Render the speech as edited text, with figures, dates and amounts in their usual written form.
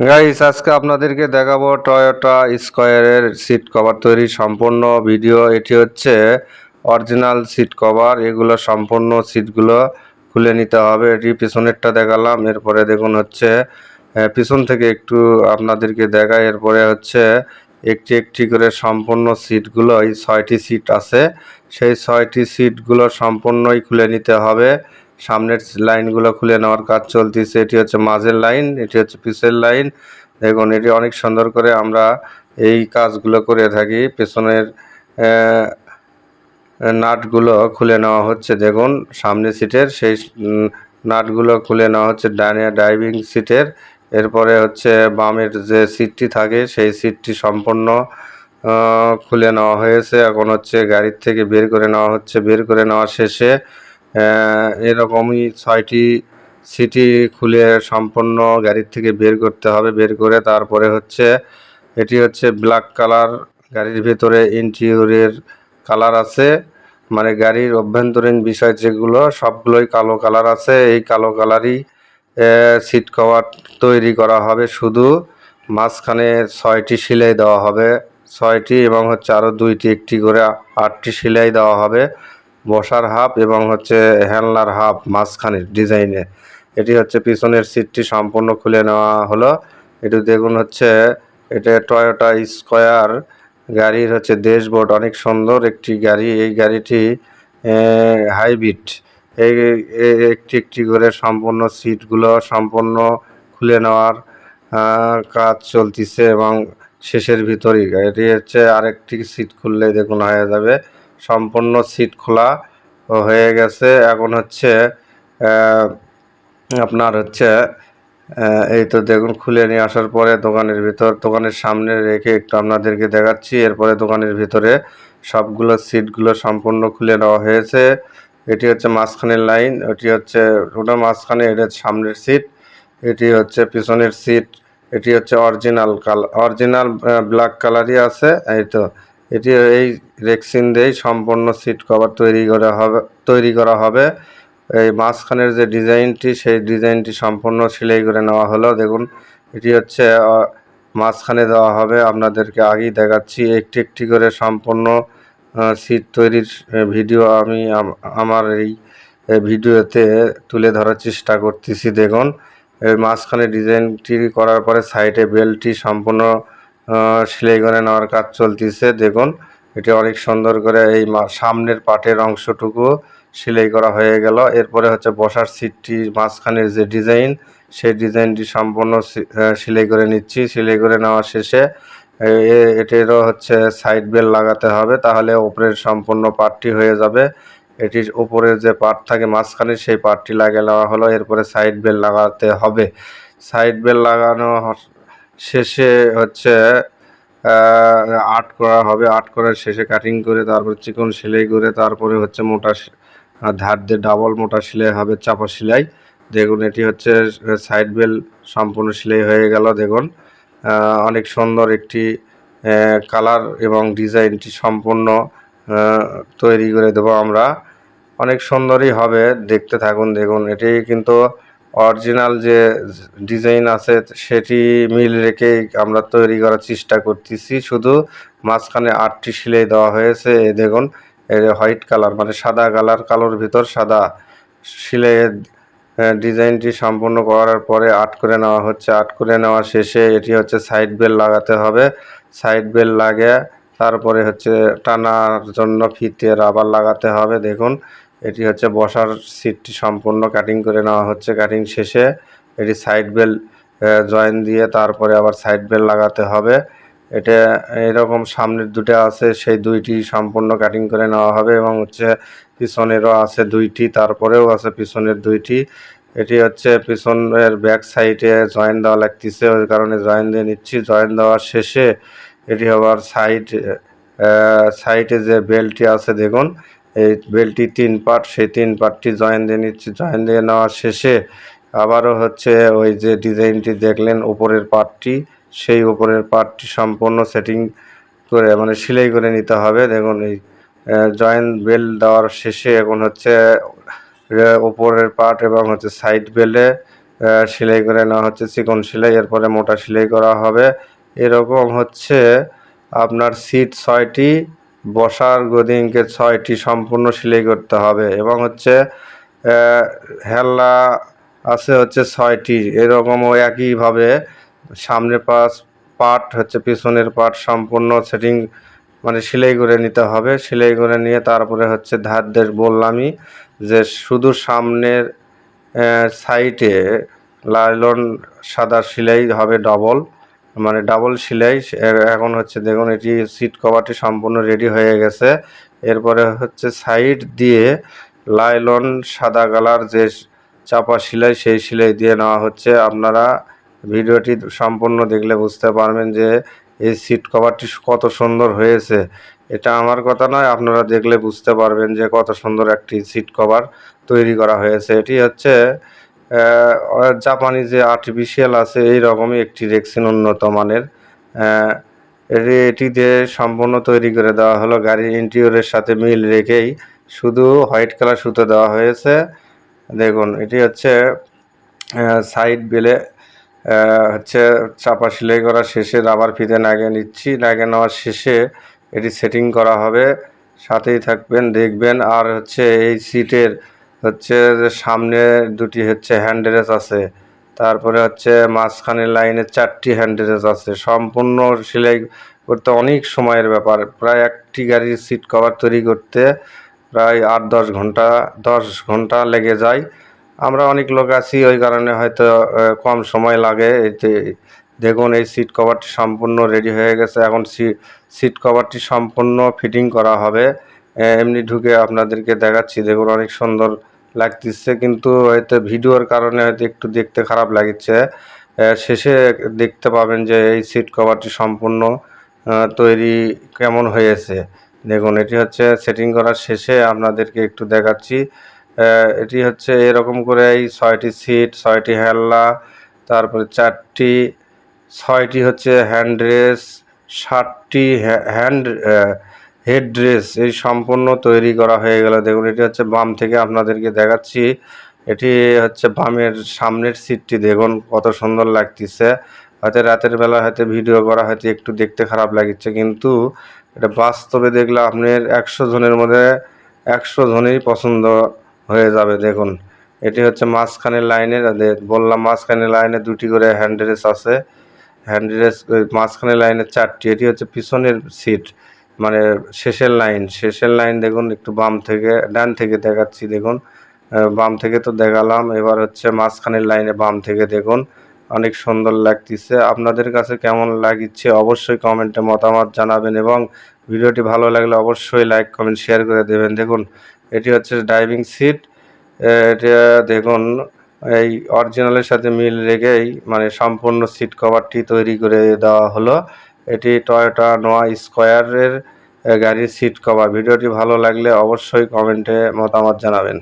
Guys আজকে আপনাদেরকে দেখাবো টয়োটা স্কয়ারের সিট কভার তৈরির সম্পূর্ণ ভিডিও। এটি হচ্ছে অরিজিনাল সিট কভার। এগুলো সম্পূর্ণ সিটগুলো খুলে নিতে হবে। এটি পিছনেরটা দেখালাম, এরপরে দেখুন হচ্ছে পিছন থেকে একটু আপনাদেরকে দেখাই। এরপরে হচ্ছে একটি একটি করে সম্পূর্ণ সিটগুলো, এই 6টি সিট আছে, সেই 6টি সিটগুলো সম্পূর্ণই খুলে নিতে হবে। সামনের লাইনগুলো খুলে নেওয়ার কাজ চলতেছে। এটি হচ্ছে মাঝের লাইন, এটি হচ্ছে পিছের লাইন। দেখুন এটি অনেক সুন্দর করে আমরা এই কাজগুলো করে থাকি। পেছনের নাটগুলো খুলে নেওয়া হচ্ছে। দেখুন সামনের সিটের সেই নাটগুলো খুলে নেওয়া হচ্ছে ডানে ড্রাইভিং সিটের। এরপরে হচ্ছে বামের যে সিটটি থাকে সেই সিটটি সম্পূর্ণ খুলে নেওয়া হয়েছে। এখন হচ্ছে গাড়ির থেকে বের করে নেওয়া হচ্ছে। বের করে নেওয়া শেষে এরকমই 6টি সিটই খুলে সম্পূর্ণ গাড়ির থেকে বের করতে হবে। বের করে তারপরে হচ্ছে এটি হচ্ছে ব্ল্যাক কালার। গাড়ির ভেতরে ইন্টেরিয়রের কালার আছে, মানে গাড়ির অভ্যন্তরীণ বিষয় যেগুলো সবগুলোই কালো কালার আছে। এই কালো কালারই সিট কভার তৈরি করা হবে। শুধু মাঝখানে 6টি সেলাই দেওয়া হবে, 6টি, এবং হচ্ছে আরও 2টি একটি করে 8টি সেলাই দেওয়া হবে। বসার হাফ এবং হচ্ছে হ্যান্ডলার হাফ মাঝখানে ডিজাইনে। এটি হচ্ছে পিছনের সিটটি সম্পূর্ণ খুলে নেওয়া হলো। এটি দেখুন হচ্ছে এটা টয়োটা স্কয়ার গাড়ির হচ্ছে ড্যাশবোর্ড। অনেক সুন্দর একটি গাড়ি। এই গাড়িটি হাইব্রিড। এই একটি একটি করে সম্পূর্ণ সিটগুলো সম্পূর্ণ খুলে নেওয়ার কাজ চলতেছে এবং শেষের ভিতরেই এটি হচ্ছে আরেকটি সিট খুললেই দেখুন হয়ে যাবে। সম্পূর্ণ সিট খোলা হয়ে গেছে। এখন হচ্ছে আপনার হচ্ছে এই তো দেখুন খুলে নিয়ে আসার পরে দোকানের সামনে রেখে একটু আপনাদেরকে দেখাচ্ছি। এরপরে দোকানের ভিতরে সবগুলো সিটগুলো সম্পূর্ণ খুলে নেওয়া হয়েছে। এটি হচ্ছে মাঝখানের লাইন, এটি হচ্ছে ওটা মাঝখানে, এটা সামনের সিট, এটি হচ্ছে পিছনের সিট। এটি হচ্ছে অরিজিনাল ব্ল্যাক কালারই আছে। এই তো এটি এই রেক্সিন দিয়েই সম্পূর্ণ সিট কভার তৈরি করা হবে। এই মাঝখানের যে ডিজাইনটি সেই ডিজাইনটি সম্পূর্ণ সেলাই করে নেওয়া হলো। দেখুন এটি হচ্ছে মাঝখানে দেওয়া হবে। আপনাদেরকে আগেই দেখাচ্ছি একটি একটি করে সম্পূর্ণ সিট তৈরির ভিডিও আমি আমার এই ভিডিওতে তুলে ধরার চেষ্টা করতেছি। দেখুন এই মাঝখানে ডিজাইনটি করার পরে সাইডে বেল্টটি সম্পূর্ণ সেলাই করে নেওয়ার কাজ চলতেছে। দেখুন এটি অনেক সুন্দর করে এই সামনের পাটের অংশটুকু সেলাই করা হয়ে গেল। এরপরে হচ্ছে বসার সিটটি মাঝখানের যে ডিজাইন সেই ডিজাইনটি সম্পূর্ণ সেলাই করে নিচ্ছি। সেলাই করে নেওয়া শেষে এটিরও হচ্ছে সাইড বেল্ট লাগাতে হবে, তাহলে উপরের সম্পূর্ণ পার্টটি হয়ে যাবে। এটির উপরের যে পার্ট থাকে মাঝখানে সেই পার্টটি লাগিয়ে নেওয়া হলো। এরপরে সাইড বেল্ট লাগাতে হবে। সাইড বেল্ট লাগানো শেষে হচ্ছে আর্ট করা হবে। আর্ট করার শেষে কাটিং করে তারপর চিকন সেলাই করে তারপরে হচ্ছে মোটা ধার দিয়ে ডাবল মোটা সেলাই হবে, চাপা সেলাই। দেখুন এটি হচ্ছে সাইড বেল্ট সম্পূর্ণ সেলাই হয়ে গেল। দেখুন অনেক সুন্দর একটি কালার এবং ডিজাইনটি সম্পূর্ণ তৈরি করে দেবো আমরা। অনেক সুন্দরই হবে, দেখতে থাকুন। দেখুন এটি কিন্তু অরিজিনাল যে ডিজাইন আছে সেটি মিল রেখেই আমরা তৈরি করার চেষ্টা করতেছি। শুধু মাঝখানে 8টি সেলাই দেওয়া হয়েছে। এই দেখুন হোয়াইট কালার, মানে সাদা কালার, কালোর ভিতর সাদা সেলাইয়ের ডিজাইনটি সম্পূর্ণ করার পরে আর্ট করে নেওয়া হচ্ছে। আর্ট করে নেওয়া শেষে এটি হচ্ছে সাইড বেল্ট লাগাতে হবে। সাইড বেল্ট লাগিয়ে তারপরে হচ্ছে টানার জন্য ফিতে রাবার লাগাতে হবে। দেখুন এটি হচ্ছে বসার সিটটি সম্পূর্ণ কাটিং করে নেওয়া হচ্ছে। কাটিং শেষে এটি সাইড বেল্ট জয়েন দিয়ে তারপরে আবার সাইড বেল্ট লাগাতে হবে। এটা এরকম সামনের দুটো আছে, সেই 2টি সম্পূর্ণ কাটিং করে নেওয়া হবে এবং হচ্ছে পিছনেরও আছে 2টি, তারপরেও আছে পিছনের 2টি। এটি হচ্ছে পিছনের ব্যাক সাইডে জয়েন দেওয়া লাগতেছে, ওই কারণে জয়েন দিয়ে নিচ্ছি। জয়েন দেওয়ার শেষে এটি আবার সাইডে যে বেল্টটি আছে দেখুন এই বেল্টটি 3 পার্ট, সেই 3 পার্টটি জয়েন দিয়ে নিচ্ছি। জয়েন দিয়ে নেওয়ার শেষে আবারও হচ্ছে ওই যে ডিজাইনটি দেখলেন উপরের পার্টটি, সেই উপরের পার্টটি সম্পূর্ণ সেটিং করে মানে সেলাই করে নিতে হবে। দেখুন এই জয়েন বেল্ট দেওয়ার শেষে এখন হচ্ছে উপরের পার্ট এবং হচ্ছে সাইড বেল্টে সেলাই করে নেওয়া হচ্ছে, চিকন সেলাই, এরপরে মোটা সেলাই করা হবে। এরকম হচ্ছে আপনার সিট 6টি, বসার গদিকে 6টি সম্পূর্ণ সেলাই করতে হবে এবং হচ্ছে হেল্লা আছে হচ্ছে 6টি। এরকমও একইভাবে সামনের পার্ট হচ্ছে পিছনের পার্ট সম্পূর্ণ সেটিং মানে সেলাই করে নিতে হবে। সেলাই করে নিয়ে তারপরে হচ্ছে ধার দিয়ে বললামই যে শুধু সামনের সাইডে লাইলন সাদা সেলাই হবে ডবল, মানে ডাবল সেলাই। এখন হচ্ছে দেখুন এটি সিট কভারটি সম্পূর্ণ রেডি হয়ে গেছে। এরপরে হচ্ছে সাইড দিয়ে লাইলন সাদা কালার যে চাপা সেলাই, সেই সেলাই দিয়ে নেওয়া হচ্ছে। আপনারা ভিডিওটি সম্পূর্ণ দেখলে বুঝতে পারবেন যে এই সিট কভারটি কত সুন্দর হয়েছে। এটা আমার কথা নয়, আপনারা দেখলে বুঝতে পারবেন যে কত সুন্দর একটি সিট কভার তৈরি করা হয়েছে। এটি হচ্ছে জাপানি যে আর্টিফিশিয়াল আছে এই রকমই একটি রেক্সিন উন্নত মানের। এটি দিয়ে সম্পূর্ণ তৈরি করে দেওয়া হলো। গাড়ির ইন্টেরিয়রের সাথে মিল রেখেই শুধু হোয়াইট কালার সুতো দেওয়া হয়েছে। দেখুন এটি হচ্ছে সাইড বেলে হচ্ছে চাপা সেলাই করা শেষে রাবার ফিতে লাগিয়ে নিচ্ছি। লাগিয়ে নেওয়ার শেষে এটি সেটিং করা হবে, সাথেই থাকবেন দেখবেন। আর হচ্ছে এই সিটের হচ্ছে যে সামনে দুটি হচ্ছে হ্যান্ডরেস্ট আছে, তারপরে হচ্ছে মাঝখানের লাইনে 4টি হ্যান্ডরেস্ট আছে। সম্পূর্ণ সেলাই করতে অনেক সময়ের ব্যাপার, প্রায় একটি গাড়ির সিট কভার তৈরি করতে প্রায় 8-10 ঘন্টা লেগে যায়। আমরা অনেক লোক আছি, ওই কারণে হয়তো কম সময় লাগে। এতে দেখুন এই সিট কভারটি সম্পূর্ণ রেডি হয়ে গেছে। এখন সিট কভারটি সম্পূর্ণ ফিটিং করা হবে। এমনি ঢুকে আপনাদেরকে দেখাচ্ছি, দেখুন অনেক সুন্দর লাগতেছে, কিন্তু হয়তো ভিডিওর কারণে হয়তো একটু দেখতে খারাপ লাগছে। শেষে দেখতে পাবেন যে এই সিট কভারটি সম্পূর্ণ তৈরি কেমন হয়েছে। দেখুন এটি হচ্ছে সেটিং করার শেষে আপনাদেরকে একটু দেখাচ্ছি। এটি হচ্ছে এরকম করে এই 6টি সিট, 6টি হেল্লা, তারপরে 6টি হচ্ছে হ্যান্ড রেস্ট, 7টি হেড রেস্ট, এই সম্পূর্ণ তৈরি করা হয়ে গেল। দেখুন এটি হচ্ছে বাম থেকে আপনাদেরকে দেখাচ্ছি। এটি হচ্ছে বামের সামনের সিটটি, দেখুন কত সুন্দর লাগতেছে। হয়তো রাতের বেলা হয়তো ভিডিও করা হয়তো একটু দেখতে খারাপ লাগছে, কিন্তু এটা বাস্তবে দেখলে আপনার 100 জনের মধ্যে 100 জনেরই পছন্দ হয়ে যাবে। দেখুন এটি হচ্ছে মাঝখানের লাইনের, বললাম মাঝখানের লাইনে 2টি করে হ্যান্ডরেস্ট আছে। হ্যান্ডরেস্ট মাঝখানের লাইনে 4টি। এটি হচ্ছে পিছনের সিট, মানে শেষের লাইন দেখুন একটু বাম থেকে ডান থেকে দেখাচ্ছি। দেখুন বাম থেকে তো দেখালাম, এবার হচ্ছে মাঝখানের লাইনে বাম থেকে দেখুন অনেক সুন্দর লাগতেছে। আপনাদের কাছে কেমন লাগছে অবশ্যই কমেন্টে মতামত জানাবেন এবং ভিডিওটি ভালো লাগলে অবশ্যই লাইক কমেন্ট শেয়ার করে দেবেন। দেখুন এটি হচ্ছে ড্রাইভিং সিট। এটা দেখুন এই অরিজিনালের সাথে মিল রেখেই মানে সম্পূর্ণ সিট কভারটি তৈরি করে দেওয়া হলো। এটি টয়োটা নোয়া স্কয়ারের গাড়ির সিট কভার। ভিডিওটি ভালো লাগলে অবশ্যই কমেন্টে মতামত জানাবেন।